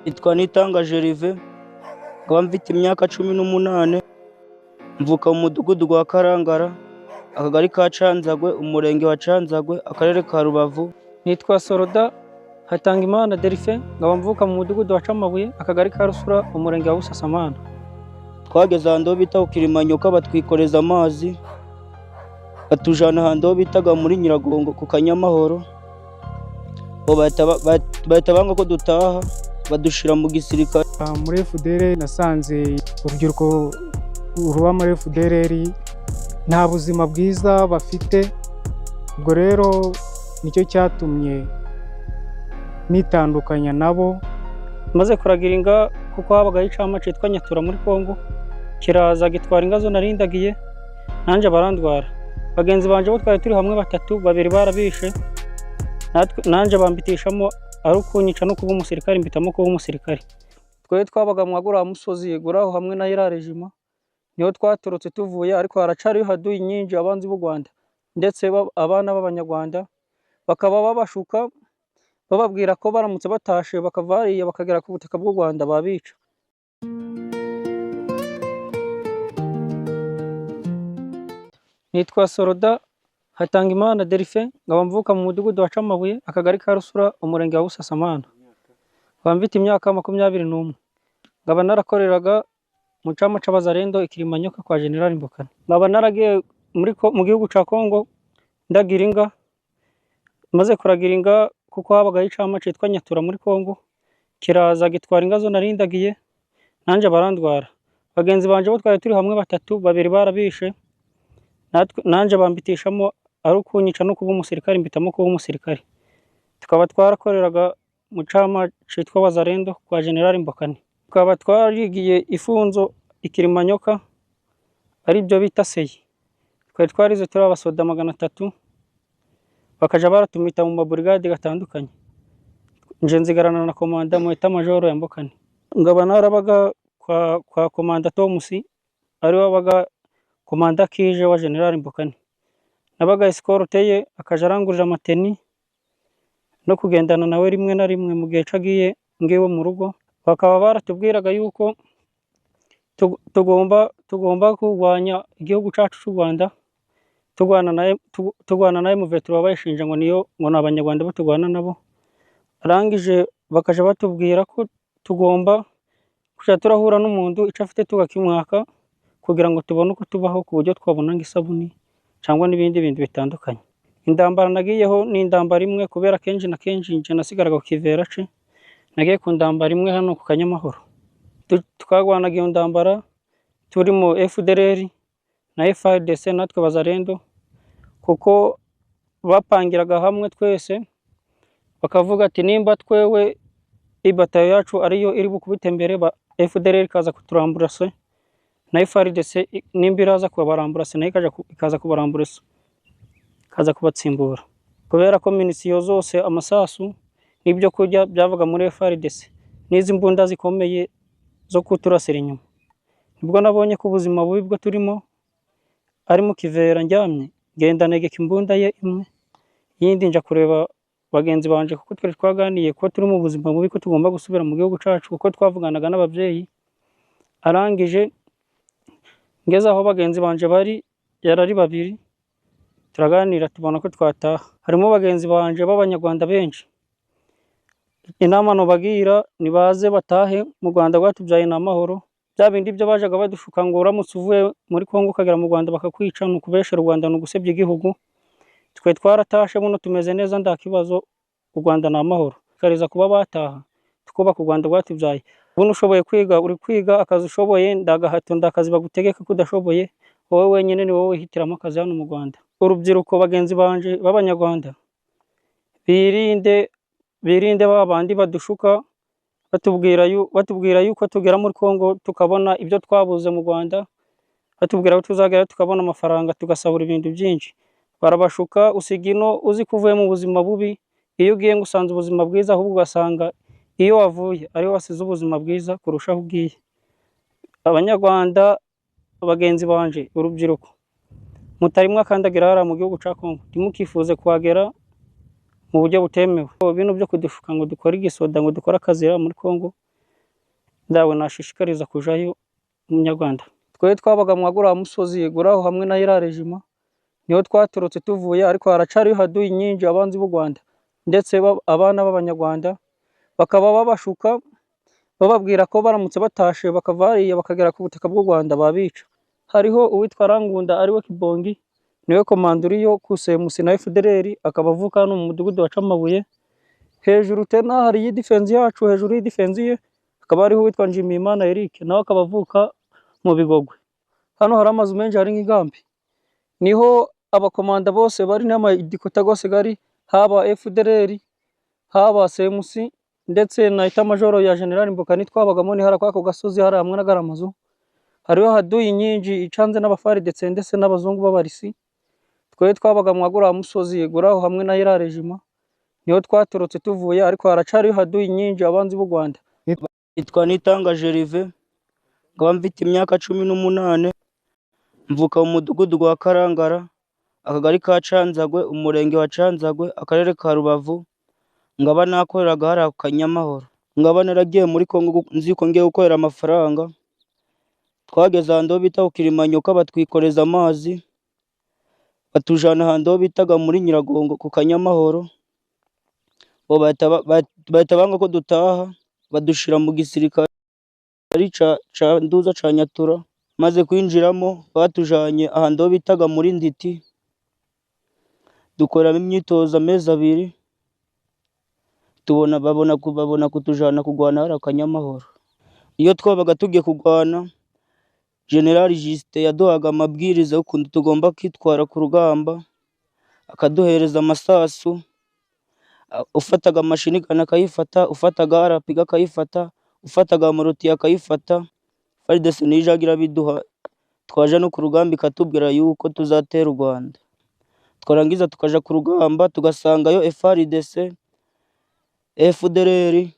Nitwa Nitanga Gervais, nkaba mfite imyaka 18, mvuka mu mudugudu wa Karangara, akagari ka Canzagwe, umurenge wa Canzagwe, akarere ka Rubavu. Nitwa Soroda Hatangimana Delphin, nkaba mvuka mu mudugudu wa Camabuye, akagari ka Rusura, umurenge wa Busasamana. Twageze ahantu bita ku Kilimanyoka, batwikoreza amazi batujana ahantu bitaga muri Nyiragongo ku Kanyamahoro, bahita banga ko dutaha, badushira mu gisirikare. Muri FDLR nasanze urubyiruko ruba muri FDLR nta buzima bwiza bafite, ubwo rero nicyo cyatumye nitandukanya nabo. Maze kuragira inga kuko habagaho icama citwa Nyatura muri Kongo, kiraza gitwara inga zo narindagiye, nanje barandwara. Bagenzi banje bo twari turi hamwe batatu, babiri barabishe, nanje bambitishamo ari ukunyica no kuba umusirikare, mbitamo kuba umusirikare. Twe twabaga mu Agura Musozi Guraho hamwe na Ira Regiment, niho twatorotse tuvuye, ariko haracari haduye nyinji abanzi b'u Rwanda ndetse abana b'Abanyarwanda bakaba babashuka bababwira ko baramutse batashe bakava hariya bakagera ku butaka bw'u Rwanda babica. Nitwa Soroda Hatangimana Delphin, nkaba mvuka mu mudugudu wa Camabuye, akagari ka Rusura, umurenge wa Busasamana. Nkaba mfite imyaka 21, nkaba narakoreraga mu cama c'Abazalendo Ikilimanyoka kwa General Mbokani. Nkaba naragiye mu gihugu ca Kongo ndagira inga, maze kuragira inga kuko habagaho icama citwa Nyatura muri Kongo, kiraza gitwara inga zo narindagiye, nanje barandwara. Bagenzi banje bo twari turi hamwe batatu, babiri barabishe, nanje bambitishamo ari ukunyica no kuba umusirikare, mbitamo kuba umusirikare. Tukaba twarakoreraga mu cama citwa Abazalendo kwa General Mbokani. Tukaba twarigiye ifunzo Ikilimanyoka, ari byo bita seyi. Twari twarize turi abasoda 300, bakaja baratumita mu maburigade gatandukanye. Nje nzigarana na komanda mu eta majoro ya Mbokani. Ngaba narabaga kwa komanda Thomas, ari wabaga komanda kije wa General Mbokani. Nabaga escorte ye, akaja arangurira amateni no kugendana nawe rimwe na rimwe mu gihe cagiye ngewe mu rugo. Bakaba baratubwiraga yuko tugomba kurwanya igihugu cacu c'u Rwanda, tugwana naye mu vetro bayishinja ngo niyo ngo n'Abanyarwanda bo tugwana nabo. Arangije bakaja batubwira ko tugomba kuja turahura n'umuntu ico afite tugakimwaka, kugira ngo tubone uko tubaho ku buryo twabona isabuni cyangwa n'ibindi bintu bitandukanye. Indambara nagiyeho ni indambara imwe, kubera kenshi na kenshi nje nasigaraga ku Kivera ce, nagiye ku ndambara imwe hano ku Kanyamahoro. Twagwanaga iyo ndambara turi mu FDLR na FARDC natwe Bazalendo, kuko bapangiraga hamwe twese, bakavuga ati nimba twewe ibatayo yacu ariyo iri bukubite imbere, FDLR kaza kuturamburase na FARDC nimba iraza kubaramburase nayo ikaza kubaramburasa, kaza kubatsimbura. Kubera ko minisiyo zose, amasasu n'ibyo kurya byavaga muri FARDC n'izi mbunda zikomeye zo kuturasira inyuma. Nibwo nabonye ko ubuzima bubi bwo turimo, ari mu Kivera njyamye, genda negeka imbunda ye imwe, yindi nja kureba bagenzi banje kuko twari twaganiye ko turi mu buzima bubi, ko tugomba gusubira mu gihugu cacu, kuko twavuganaga n'abavyeyi. Arangije ngeze aho bagenzi banje bari, yarari babiri, turaganira tubona ko twataha. Harimo bagenzi banje b'Abanyarwanda benshi, inama no bagira nibaze batahe mu Rwanda rwatubyaye n'amahoro. Bya bindi byo bajaga badushuka ngo uramutse uvuye muri Kongo ukagera mu Rwanda bakakwica, no kubeshera u Rwanda, no gusebya igihugu. Twe twaratashe buno tumeze neza, nda kibazo, u Rwanda n'amahoro. Kariza kuba bataha tukubaka u Rwanda rwatubyaye. Buno ushoboye kwiga uri kwiga, akazi ushoboye ndagahato ndakazi bagutegeka kudashoboye, wowe wenyine ni wowe wihitiramo akazi hano mu Rwanda. Urubyiruko bagenzi banje b'Abanyarwanda birinde babandi badushuka batubwira yuko tugera muri Kongo tukabona ibyo twabuze mu Rwanda, batubwira ko tuzagera tukabona amafaranga tugasabura ibintu byinshi. Barabashuka, usigino uzi kuvuye mu buzima bubi, iyo ugiye ngusanze ubuzima bwiza, ahubwo ugasanga iyo wavuye ari wasize ubuzima bwiza kurushaho ugiye. Abanyarwanda bagenzi banje, urubyiruko mutarimwe akandagira hara mu gihugu ca Kongo, ntimukifuze kuhagera mu buryo butemewe. Ibintu byo kudushuka ngo dukora igisoda, ngo dukora akazi muri Kongo ndawe nashishikariza kujayo umunyarwanda. Twe twabaga mu Agura musozi guraho hamwe na ira regima niho twaturutse tuvuye, ariko haracari haduye nyinji abanzi b'u Rwanda ndetse abana b'abanyarwanda bakaba babashuka bababwira ko baramutse batashe bakava hariya bakagera ku butaka bw'u Rwanda babica. Hariho uwitwa Rangunda ariwe Kibongi, niwe komanduriyo ku Semusi na FDLR, akaba avuka hano mu mudugudu wa Camabuye. Hejuru tena hari y'idefense yacu, hejuru y'idefense ye akaba ariho uwitwa Njimimana Eric, nawe akaba avuka mu Bigogwe. Hano hari amazu menshi, hari nk'igambi, niho abakomanda bose bari n'amadikota gose gari, haba FDLR haba Semusi ndetse na ita majoro ya General Mbokani twabagamo. Ni harakwa ko gasozi hari hamwe n'agaramazu, hariho haduye nyinji icanze n'abafari ndetse n'abazungu b'abarisi. Twe twabaga mu Agura musozi guraho hamwe na ira regima niho twaturutse tuvuye, ariko haracari haduye nyinji abanzi b'u Rwanda. Nitwa Nitanga Jerive, nkaba mfite imyaka 18, mvuka mu mudugudu gwa Karangara, akagari ka Canzagwe, umurenge wa Canzagwe, akarere ka Rubavu. Ngaba nakoreraga hari Akanyamahoro, ngaba naragiye muri Kongo nzi ko ngiye gukorera amafaranga. Twageze ahantu bita Ukirimanyoka, batwikoreza amazi batujana ahantu bitaga muri Nyiragongo ku Kanyamahoro. Bo bahita banga ko dutaha, badushira mu gisirikare ca Nduza ca Nyatura. Maze kwinjiramo batujanye ahantu bitaga muri Nditi, dukoramo imyitozo amezi 2, babona kutujana kugwana hari Akanyamahoro. Iyo twabaga tugiye kugwana, General Juste yaduhaga amabwiriza y'ukuntu tugomba kwitwara ku rugamba, akaduhereza amasasu. Ufataga amashinigana akayifata, ufataga RPG akayifata, ufataga Moruti akayifata. FARDC nijagira biduha, twaje no ku rugamba ikatubwira yuko tuzatera u Rwanda. Twarangiza tukaja ku rugamba, tugasangayo FARDC, FDLR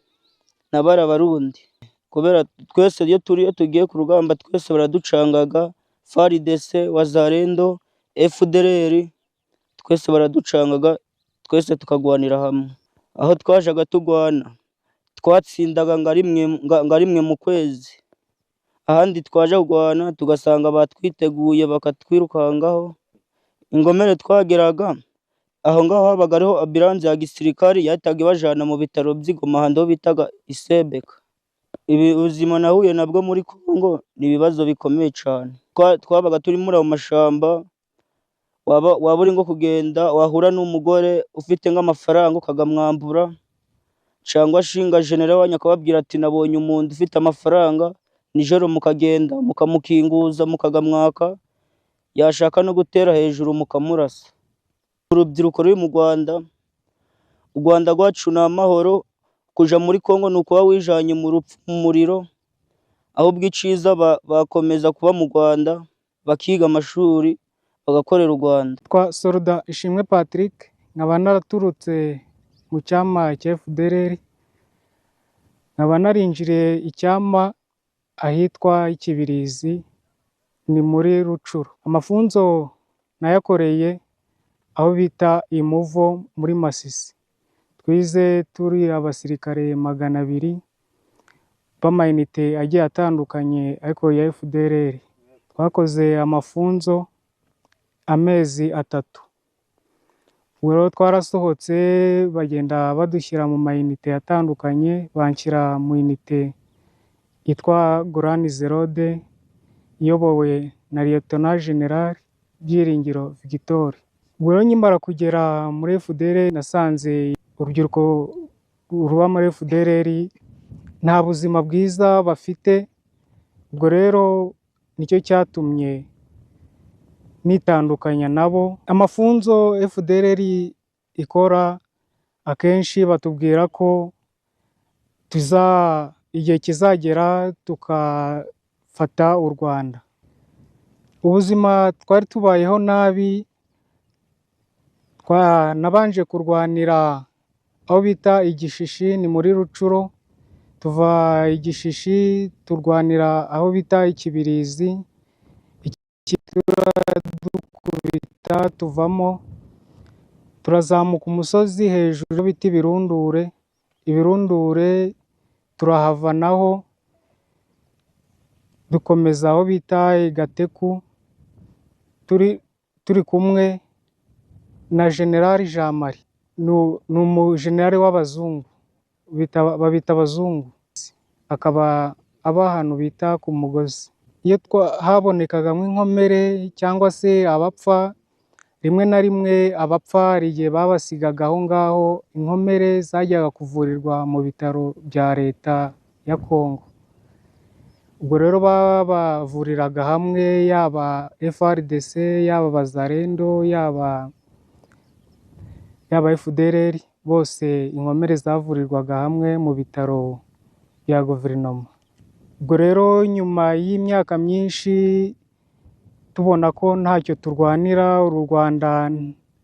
n'abara Barundi. Kubera twese iyo tugiye ku rugamba twese baraducangaga, FARDC, Wazalendo, FDLR, twese baraducangaga, twese tukagwanira hamwe. Aho twajaga tugwana twatsindaga ngarimwe mu kwezi. Ahandi twaje kugwana tugasanga batwiteguye bakatwirukangaho. Ingomere twageraga aho ngaho habaga ariho ambulance ya gisirikari yahitaga ibajana mu bitaro by'Igoma ahantu bitaga Isebeka. Ibi ubuzima nahuye nabwo muri Kongo ni ibibazo bikomeye cyane. Twabaga turi muri ayo mashamba, waba uri ngo kugenda wahura n'umugore ufite nk'amafaranga ukagamwambura, cyangwa shinga general wanyu akababwira ati nabonye umuntu ufite amafaranga, nijoro mukagenda mukamukinguza mukagamwaka, yashaka no gutera hejuru mukamurasa. Urubyiruko ruri mu Rwanda, u Rwanda rwacu ni amahoro. Kuja muri Kongo ni ukuba wijanye mu rupfu mu muriro, ahubwo iciza bakomeza kuba mu Rwanda bakiga amashuri bagakorera u Rwanda. Twa Soldat Ishimwe Patrick, nkaba naraturutse mu cyama cya FDLR, nkaba narinjiriye icyama ahitwa Ikibirizi, ni muri Rucuru. Amafunzo nayakoreye aho bita Imuvo muri Masisi. Twize turi abasirikare 200 b'amayinite agiye atandukanye ariko ya FDLR. Twakoze amafunzo amezi 3. Rero twarasohotse bagenda badushyira mu mayinite atandukanye, banshyira mu inite yitwa Gorani Zerode iyobowe na Lieutenant General Byiringiro Victor. Rero nyimara kugera muri FDLR nasanze urubyiruko ruba muri FDLR nta buzima bwiza bafite. Ubwo rero nicyo cyatumye nitandukanya nabo. Amafunzo FDLR ikora akenshi batubwira ko igihe kizagera tukafata u Rwanda. Ubuzima twari tubayeho nabi, nabanje kurwanira aho bita Igishishi, ni muri Rucuro. Tuva Igishishi turwanira aho bita Ikibirizi, dukubita tuvamo turazamuka umusozi hejuru bita Ibirundure. Ibirundure turahava naho dukomeza aho bita i Gateku turi kumwe na General Jean Marie, ni umujenerali w'abazungu babita abazungu, akaba aba ahantu bita ku Mugozi. Iyo habonekagamo inkomere cyangwa se abapfa, rimwe na rimwe abapfa hari igihe babasigaga aho ngaho, inkomere zajyaga kuvurirwa mu bitaro bya leta ya Kongo. Ubwo rero babavuriraga hamwe, yaba FARDC, yaba Bazalendo, yaba FDLR, bose inkomere zavurirwaga hamwe mu bitaro bya guverinoma. Ubwo rero nyuma y'imyaka myinshi tubona ko ntacyo turwanira, u Rwanda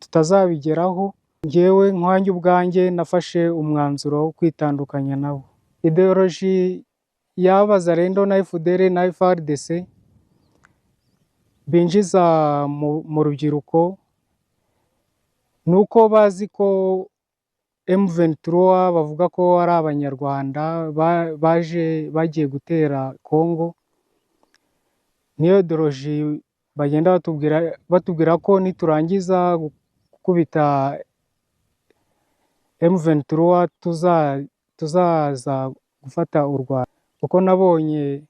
tutazabigeraho, njyewe nkanjye ubwanjye nafashe umwanzuro wo kwitandukanya nabo. Ideoloji y'Abazalendo na FDLR na FARDC binjiza mu rubyiruko ni uko bazi ko M23 bavuga ko ari abanyarwanda bagiye gutera Kongo. Niyo ideoloji bagenda batubwira ko niturangiza gukubita M23 tuzaza gufata u Rwanda, kuko nabonye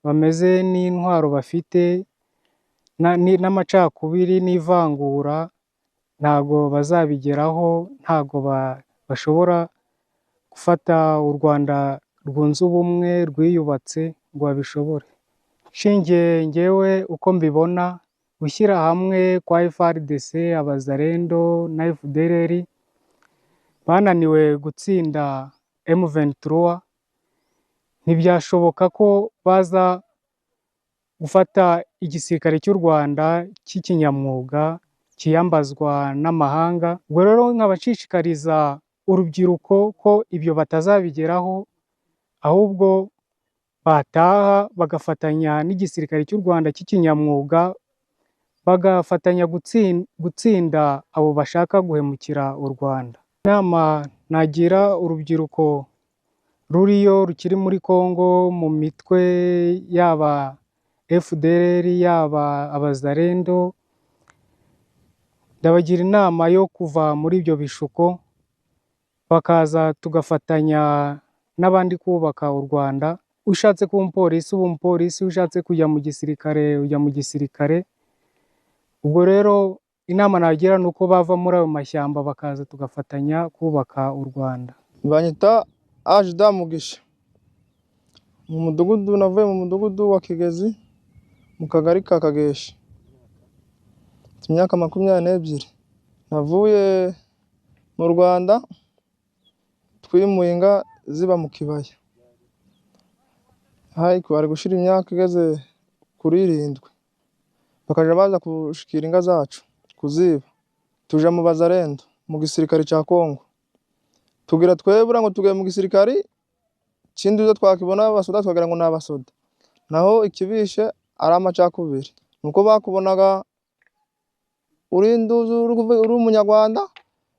bameze n'intwaro bafite n'amacakubiri n'ivangura, ntago bazabigeraho, ntago bashobora gufata u Rwanda rwunze ubumwe rwiyubatse ngo babishobore. Nshingiye njyewe uko mbibona, gushyira hamwe kwa FARDC, Abazalendo na FDLR bananiwe gutsinda M23, ntibyashoboka ko baza gufata igisirikare cy'u Rwanda cy'ikinyamwuga kiyambazwa n'amahanga. Ubwo rero nkabashishikariza urubyiruko ko ibyo batazabigeraho, ahubwo bataha bagafatanya n'igisirikare cy'u Rwanda cy'ikinyamwuga, bagafatanya gutsinda abo bashaka guhemukira u Rwanda. Inama nagira urubyiruko ruriyo rukiri muri Kongo mu mitwe yaba FDLR yaba Abazalendo, ndabagira inama yo kuva muri ibyo bishuko bakaza tugafatanya n'abandi kubaka u Rwanda. Ushatse kuba umupolisi uba umupolisi, ushatse kujya mu gisirikare ujya mu gisirikare. Ubwo rero inama nagira ni uko bava muri ayo mashyamba bakaza tugafatanya kubaka u Rwanda. Banyita Ajida Mugisha, navuye mu mudugudu wa Kigezi mu kagari ka Kageshi, imyaka 22. Navuye mu Rwanda twimuye inga ziba mu kibaya, bari gushira imyaka igeze kuri 7, bakaja baza kushikira inga zacu kuziba. Tuja mu Bazalendo mu gisirikare cya Kongo, tugira twebura ngo tugiye mu gisirikare kindi uzo twakibona abasoda twagira ngo n'abasoda, naho ikibishe ari amacakubiri. Nuko bakubonaga uri umunyarwanda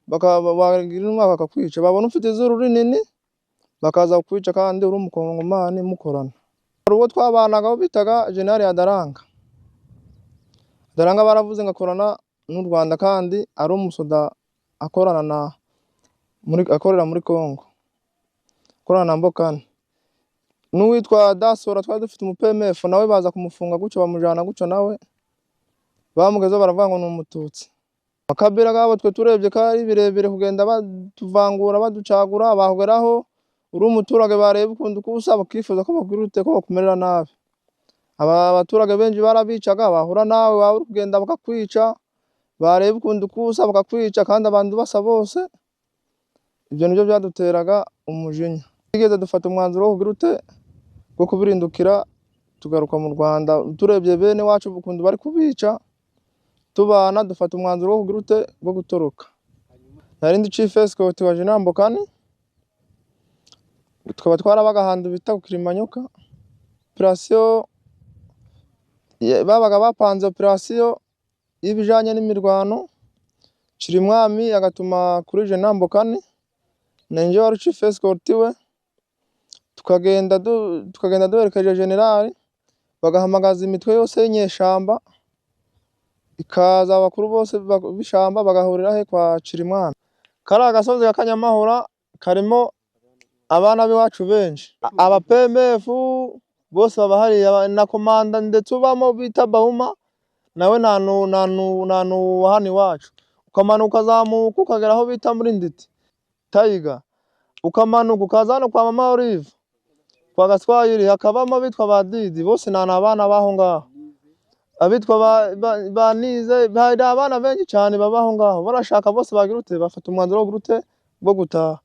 bakagira umwaka bakakwica, babona ufite izuru rinini bakaza kukwica kandi uri umukongomani mukorana. Hari uwo twabanagaho bitaga General Adaranga. Adaranga baravuze ngo akorana n'u Rwanda kandi ari umusoda akorana akorera muri Kongo, akorana na Mbokani. N'uwitwa Dasora twari dufite umu-PMF nawe baza kumufunga gutyo bamujana gutyo, nawe bamugezeho baravuga ngo ni umututsi. Akabira gabo twe turebye kari birebire kugenda batuvangura baducagura, bahugeraho uri umuturage bareba ukundi kubusa bakifuza ko bagurute ko bakumerera nabi. Aba baturage benshi barabicaga, bahura nawe waba uri kugenda bakakwica, bareba ukundi kubusa bakakwica kandi abantu basa bose. Ibyo nibyo byaduteraga umujinya. Tugeze dufata umwanzuro wo kugurute bwo kubirindukira tugaruka mu Rwanda. Turebye bene wacu ukundi bari kubica tubana, dufata umwanzuro wo kugurute bwo gutoroka. Narindi Chief Escort wa General Mbokani, tukaba twarabaga ahantu bita ku Kilimanyoka. Operation babaga bapanze operation y'ibijanye n'imirwano, Kirimwami agatuma kuri General Mbokani, nanjye wari Chief Escort we, tukagenda duherekeje General bagahamagaza imitwe yose y'inyeshamba, ikaza abakuru bose b'ishamba bagahurira he kwa Cirimwami. Kariya gasozi ka Kanyamahura karimo abana b'iwacu benshi, aba PMF bose baba hariya na komanda ndetse ubamo bita Bahuma nawe nanu hano iwacu, ukamanuka ukazamuka ukagera aho bita muri Nditi Tayiga, ukamanuka ukaza hano kwa Mama Olive kwa Gaswayiri, hakabamo abitwa ba Didi, bose ni abana baho ngaho, abitwa ba Nize, hari abana benshi cyane babaho ngaho, barashaka bose bagira ute bafata umwanzuro wo gutaha.